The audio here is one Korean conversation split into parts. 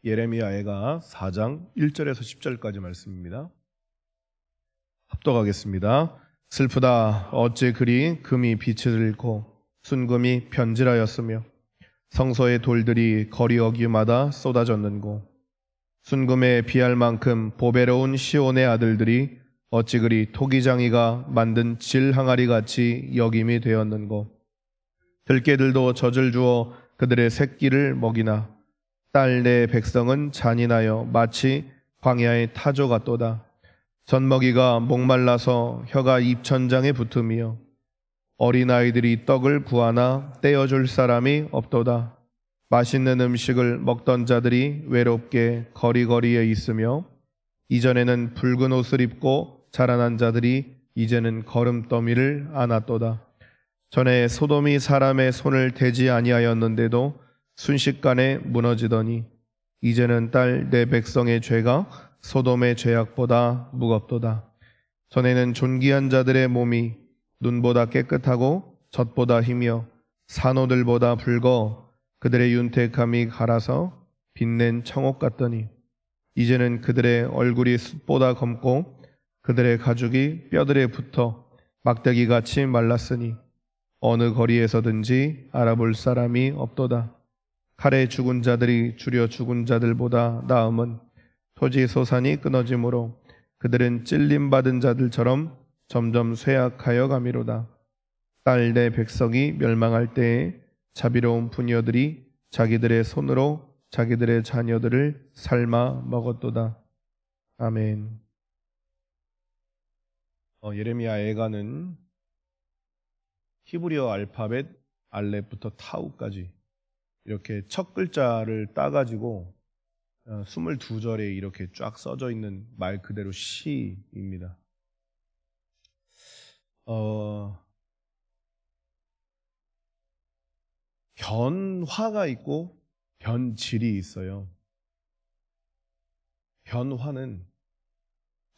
예레미야애가 4장 1절에서 10절까지 말씀입니다. 합독하겠습니다. 슬프다 어찌 그리 금이 빛을 잃고 순금이 변질하였으며 성소의 돌들이 거리 어귀마다 쏟아졌는고 순금에 비할 만큼 보배로운 시온의 아들들이 어찌 그리 토기장이가 만든 질 항아리 같이 여김이 되었는고 들깨들도 젖을 주어 그들의 새끼를 먹이나 딸 내 백성은 잔인하여 마치 광야의 타조 같도다. 젖먹이가 목말라서 혀가 입천장에 붙으며 어린아이들이 떡을 구하나 떼어줄 사람이 없도다. 맛있는 음식을 먹던 자들이 외롭게 거리거리에 있으며 이전에는 붉은 옷을 입고 자라난 자들이 이제는 거름더미를 안았도다. 전에 소돔이 사람의 손을 대지 아니하였는데도 순식간에 무너지더니 이제는 딸 내 백성의 죄가 소돔의 죄악보다 무겁도다. 전에는 존귀한 자들의 몸이 눈보다 깨끗하고 젖보다 희며 산호들보다 붉어 그들의 윤택함이 갈아서 빛낸 청옥 같더니 이제는 그들의 얼굴이 숯보다 검고 그들의 가죽이 뼈들에 붙어 막대기같이 말랐으니 어느 거리에서든지 알아볼 사람이 없도다. 칼에 죽은 자들이 주려 죽은 자들보다 나음은 토지 소산이 끊어지므로 그들은 찔림받은 자들처럼 점점 쇠약하여 가미로다. 딸 내 백성이 멸망할 때에 자비로운 부녀들이 자기들의 손으로 자기들의 자녀들을 삶아 먹었도다. 아멘. 예레미야 애가는 히브리어 알파벳 알렙부터 타우까지 이렇게 첫 글자를 따가지고 22절에 이렇게 쫙 써져 있는 말 그대로 시입니다. 변화가 있고 변질이 있어요. 변화는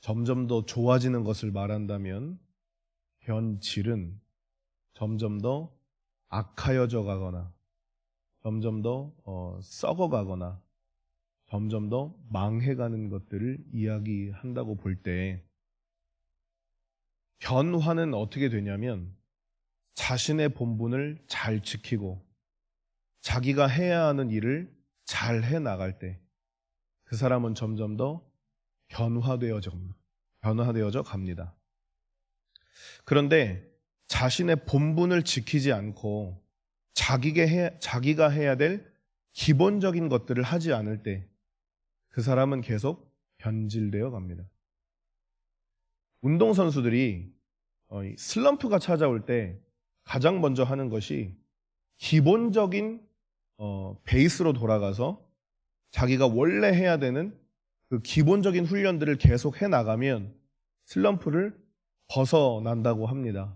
점점 더 좋아지는 것을 말한다면 변질은 점점 더 악하여져 가거나 점점 더 썩어가거나 점점 더 망해가는 것들을 이야기한다고 볼 때 변화는 어떻게 되냐면 자신의 본분을 잘 지키고 자기가 해야 하는 일을 잘 해나갈 때 그 사람은 점점 더 변화되어져 갑니다. 그런데 자신의 본분을 지키지 않고 자기가 해야 될 기본적인 것들을 하지 않을 때 그 사람은 계속 변질되어 갑니다. 운동선수들이 슬럼프가 찾아올 때 가장 먼저 하는 것이 기본적인 베이스로 돌아가서 자기가 원래 해야 되는 그 기본적인 훈련들을 계속 해나가면 슬럼프를 벗어난다고 합니다.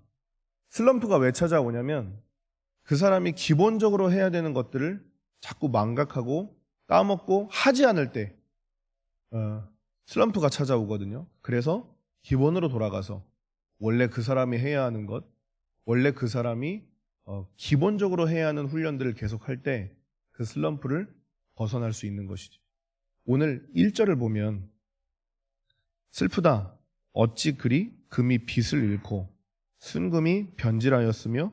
슬럼프가 왜 찾아오냐면 그 사람이 기본적으로 해야 되는 것들을 자꾸 망각하고 까먹고 하지 않을 때 슬럼프가 찾아오거든요. 그래서 기본으로 돌아가서 원래 그 사람이 해야 하는 것, 원래 그 사람이 기본적으로 해야 하는 훈련들을 계속 할 때 그 슬럼프를 벗어날 수 있는 것이죠. 오늘 1절을 보면 슬프다 어찌 그리 금이 빛을 잃고 순금이 변질하였으며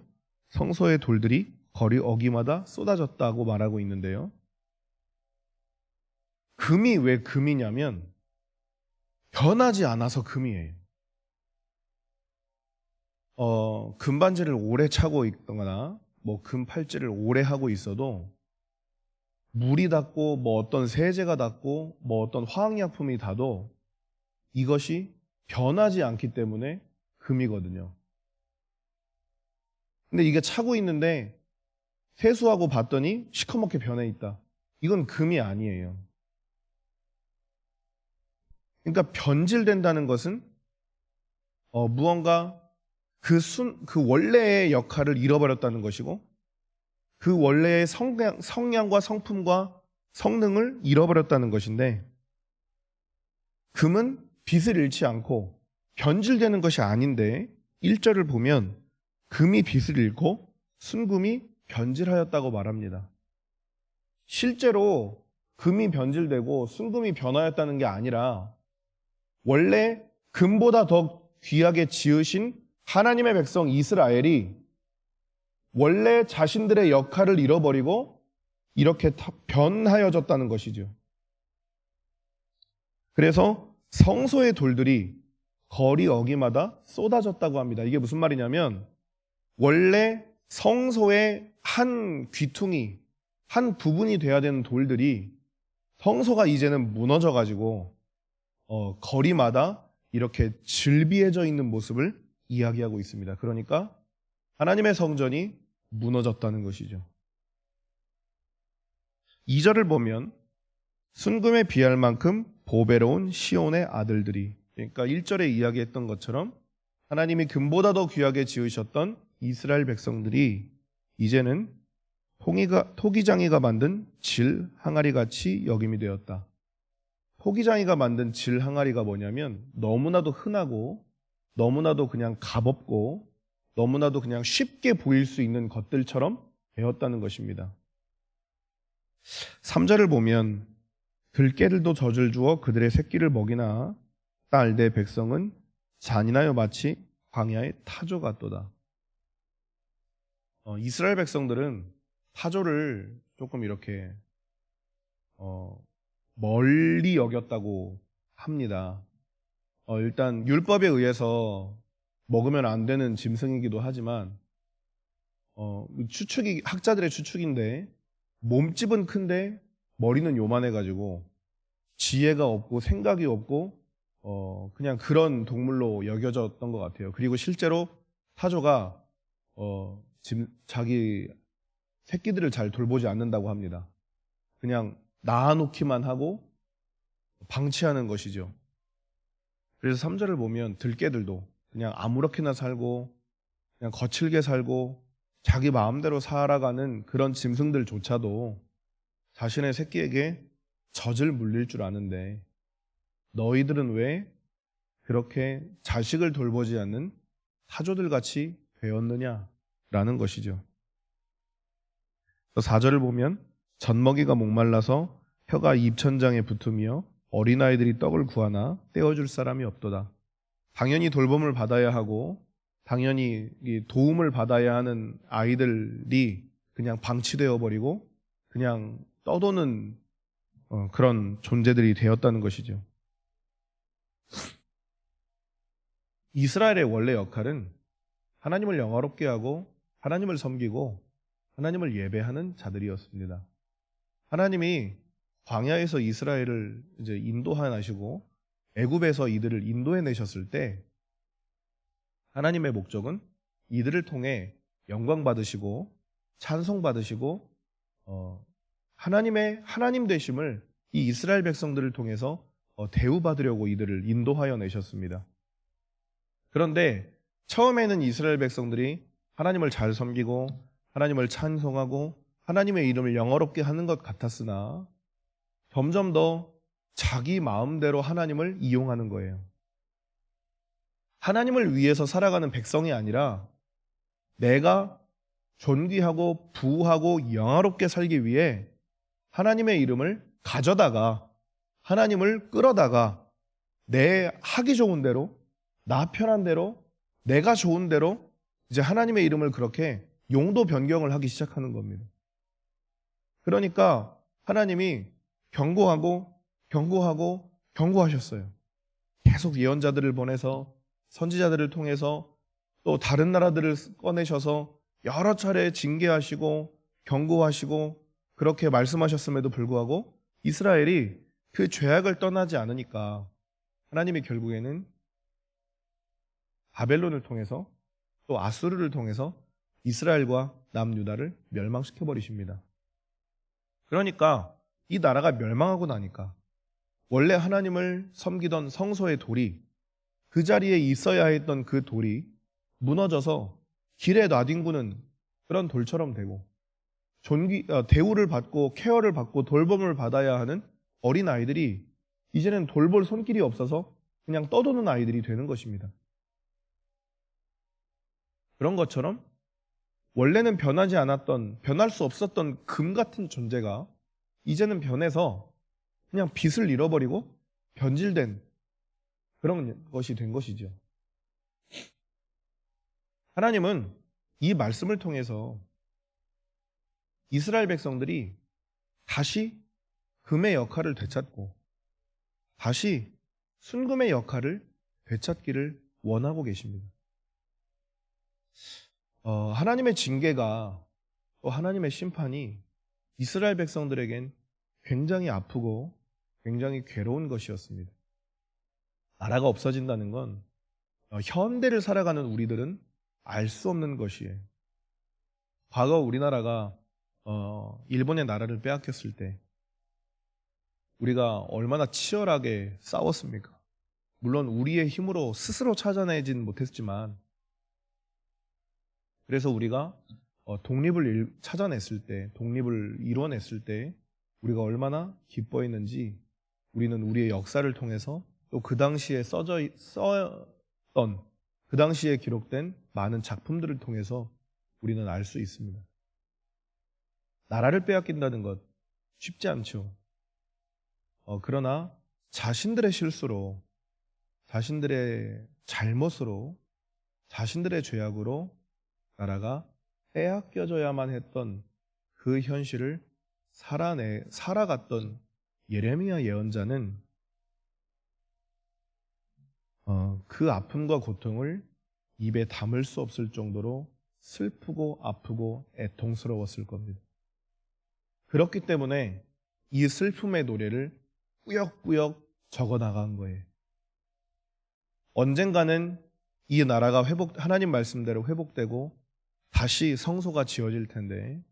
성소의 돌들이 거리 어귀마다 쏟아졌다고 말하고 있는데요. 금이 왜 금이냐면 변하지 않아서 금이에요. 금반지를 오래 차고 있거나 금 팔찌를 오래 하고 있어도 물이 닿고 어떤 세제가 닿고 어떤 화학약품이 닿아도 이것이 변하지 않기 때문에 금이거든요. 근데 이게 차고 있는데 세수하고 봤더니 시커멓게 변해 있다. 이건 금이 아니에요. 그러니까 변질된다는 것은 무언가 그 원래의 역할을 잃어버렸다는 것이고 그 원래의 성량과 성품과 성능을 잃어버렸다는 것인데 금은 빛을 잃지 않고 변질되는 것이 아닌데 1절을 보면 금이 빛을 잃고 순금이 변질하였다고 말합니다. 실제로 금이 변질되고 순금이 변화였다는 게 아니라 원래 금보다 더 귀하게 지으신 하나님의 백성 이스라엘이 원래 자신들의 역할을 잃어버리고 이렇게 변하여졌다는 것이죠. 그래서 성소의 돌들이 거리 어귀마다 쏟아졌다고 합니다. 이게 무슨 말이냐면 원래 성소의 한 귀퉁이, 한 부분이 돼야 되는 돌들이 성소가 이제는 무너져가지고 거리마다 이렇게 즐비해져 있는 모습을 이야기하고 있습니다. 그러니까 하나님의 성전이 무너졌다는 것이죠. 2절을 보면 순금에 비할 만큼 보배로운 시온의 아들들이, 그러니까 1절에 이야기했던 것처럼 하나님이 금보다 더 귀하게 지으셨던 이스라엘 백성들이 이제는 토기장이가 만든 질 항아리 같이 여김이 되었다. 토기장이가 만든 질 항아리가 뭐냐면 너무나도 흔하고 너무나도 그냥 값없고 너무나도 그냥 쉽게 보일 수 있는 것들처럼 되었다는 것입니다. 3절을 보면 들깨들도 젖을 주어 그들의 새끼를 먹이나 딸 내 백성은 잔인하여 마치 광야의 타조 같도다. 이스라엘 백성들은 타조를 조금 이렇게 멀리 여겼다고 합니다. 일단 율법에 의해서 먹으면 안 되는 짐승이기도 하지만 학자들의 추측인데 몸집은 큰데 머리는 요만해가지고 지혜가 없고 생각이 없고 그냥 그런 동물로 여겨졌던 것 같아요. 그리고 실제로 타조가 자기 새끼들을 잘 돌보지 않는다고 합니다. 그냥 낳아놓기만 하고 방치하는 것이죠. 그래서 3절을 보면 들깨들도 그냥 아무렇게나 살고 그냥 거칠게 살고 자기 마음대로 살아가는 그런 짐승들조차도 자신의 새끼에게 젖을 물릴 줄 아는데 너희들은 왜 그렇게 자식을 돌보지 않는 타조들 같이 되었느냐라는 것이죠. 4절을 보면 젖먹이가 목말라서 혀가 입천장에 붙으며 어린아이들이 떡을 구하나 떼어줄 사람이 없도다. 당연히 돌봄을 받아야 하고 당연히 도움을 받아야 하는 아이들이 그냥 방치되어 버리고 그냥 떠도는 그런 존재들이 되었다는 것이죠. 이스라엘의 원래 역할은 하나님을 영화롭게 하고 하나님을 섬기고 하나님을 예배하는 자들이었습니다. 하나님이 광야에서 이스라엘을 이제 인도하시고 애굽에서 이들을 인도해 내셨을 때 하나님의 목적은 이들을 통해 영광 받으시고 찬송 받으시고 하나님의 하나님 되심을 이 이스라엘 백성들을 통해서 대우받으려고 이들을 인도하여 내셨습니다. 그런데 처음에는 이스라엘 백성들이 하나님을 잘 섬기고 하나님을 찬송하고 하나님의 이름을 영어롭게 하는 것 같았으나 점점 더 자기 마음대로 하나님을 이용하는 거예요. 하나님을 위해서 살아가는 백성이 아니라 내가 존귀하고 부하고 영화롭게 살기 위해 하나님의 이름을 가져다가 하나님을 끌어다가 내 하기 좋은 대로 나 편한 대로 내가 좋은 대로 이제 하나님의 이름을 그렇게 용도 변경을 하기 시작하는 겁니다. 그러니까 하나님이 경고하셨어요. 계속 예언자들을 보내서 선지자들을 통해서 또 다른 나라들을 꺼내셔서 여러 차례 징계하시고 경고하시고 그렇게 말씀하셨음에도 불구하고 이스라엘이 그 죄악을 떠나지 않으니까 하나님이 결국에는 바벨론을 통해서 또 아수르를 통해서 이스라엘과 남유다를 멸망시켜 버리십니다. 그러니까 이 나라가 멸망하고 나니까 원래 하나님을 섬기던 성소의 돌이 그 자리에 있어야 했던 그 돌이 무너져서 길에 놔뒹구는 그런 돌처럼 되고 대우를 받고 케어를 받고 돌봄을 받아야 하는 어린 아이들이 이제는 돌볼 손길이 없어서 그냥 떠도는 아이들이 되는 것입니다. 그런 것처럼 원래는 변하지 않았던 변할 수 없었던 금 같은 존재가 이제는 변해서 그냥 빛을 잃어버리고 변질된 그런 것이 된 것이죠. 하나님은 이 말씀을 통해서 이스라엘 백성들이 다시 금의 역할을 되찾고 다시 순금의 역할을 되찾기를 원하고 계십니다. 하나님의 징계가 또 하나님의 심판이 이스라엘 백성들에겐 굉장히 아프고 굉장히 괴로운 것이었습니다. 나라가 없어진다는 건 현대를 살아가는 우리들은 알 수 없는 것이에요. 과거 우리나라가 일본의 나라를 빼앗겼을 때 우리가 얼마나 치열하게 싸웠습니까? 물론 우리의 힘으로 스스로 찾아내진 못했지만 그래서 우리가 독립을 찾아냈을 때, 독립을 이뤄냈을 때 우리가 얼마나 기뻐했는지 우리는 우리의 역사를 통해서 또 그 당시에 써던 그 당시에 기록된 많은 작품들을 통해서 우리는 알 수 있습니다. 나라를 빼앗긴다는 것 쉽지 않죠. 그러나 자신들의 실수로, 자신들의 잘못으로, 자신들의 죄악으로 나라가 빼앗겨져야만 했던 그 현실을 살아갔던 예레미야 예언자는 그 아픔과 고통을 입에 담을 수 없을 정도로 슬프고 아프고 애통스러웠을 겁니다. 그렇기 때문에 이 슬픔의 노래를 꾸역꾸역 적어나간 거예요. 언젠가는 이 나라가 하나님 말씀대로 회복되고 다시 성소가 지어질 텐데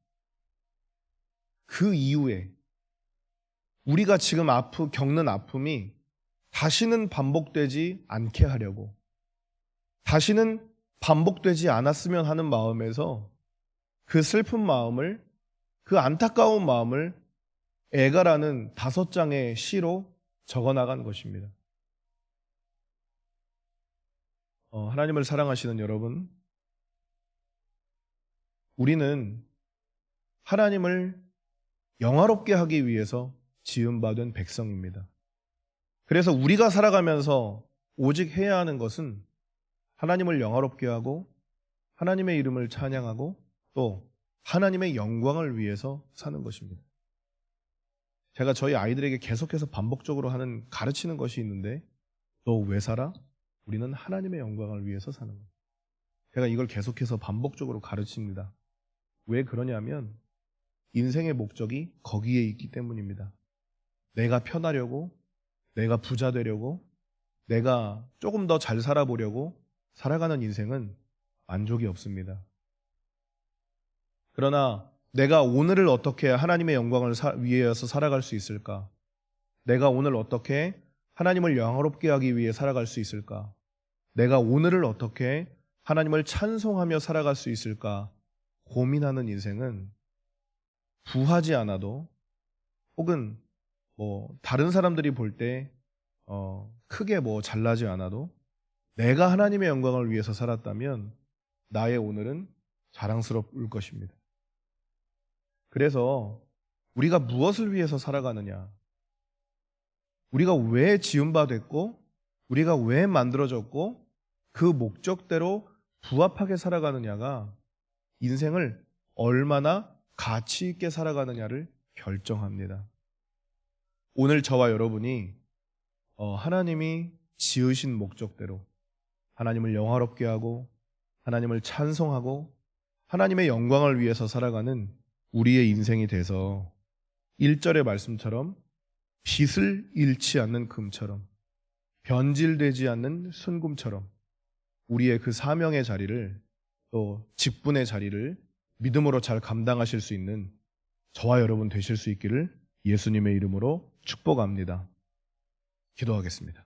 그 이후에 우리가 지금 겪는 아픔이 다시는 반복되지 않게 하려고, 다시는 반복되지 않았으면 하는 마음에서 그 슬픈 마음을, 그 안타까운 마음을 애가라는 5장의 시로 적어나간 것입니다. 하나님을 사랑하시는 여러분, 우리는 하나님을 영화롭게 하기 위해서 지음받은 백성입니다. 그래서 우리가 살아가면서 오직 해야 하는 것은 하나님을 영화롭게 하고 하나님의 이름을 찬양하고 또 하나님의 영광을 위해서 사는 것입니다. 제가 저희 아이들에게 계속해서 반복적으로 가르치는 것이 있는데 너 왜 살아? 우리는 하나님의 영광을 위해서 사는 거예요. 제가 이걸 계속해서 반복적으로 가르칩니다. 왜 그러냐면 인생의 목적이 거기에 있기 때문입니다. 내가 편하려고, 내가 부자 되려고, 내가 조금 더 잘 살아보려고 살아가는 인생은 만족이 없습니다. 그러나 내가 오늘을 어떻게 하나님의 영광을 위해서 살아갈 수 있을까? 내가 오늘 어떻게 하나님을 영화롭게 하기 위해 살아갈 수 있을까? 내가 오늘을 어떻게 하나님을 찬송하며 살아갈 수 있을까? 고민하는 인생은 부하지 않아도 혹은 다른 사람들이 볼 때 크게 잘나지 않아도 내가 하나님의 영광을 위해서 살았다면 나의 오늘은 자랑스러울 것입니다. 그래서 우리가 무엇을 위해서 살아가느냐? 우리가 왜 지음받았고 우리가 왜 만들어졌고 그 목적대로 부합하게 살아가느냐가 인생을 얼마나 가치 있게 살아가느냐를 결정합니다. 오늘 저와 여러분이 하나님이 지으신 목적대로 하나님을 영화롭게 하고 하나님을 찬송하고 하나님의 영광을 위해서 살아가는 우리의 인생이 돼서 1절의 말씀처럼 빛을 잃지 않는 금처럼 변질되지 않는 순금처럼 우리의 그 사명의 자리를 또 직분의 자리를 믿음으로 잘 감당하실 수 있는 저와 여러분 되실 수 있기를 예수님의 이름으로 축복합니다. 기도하겠습니다.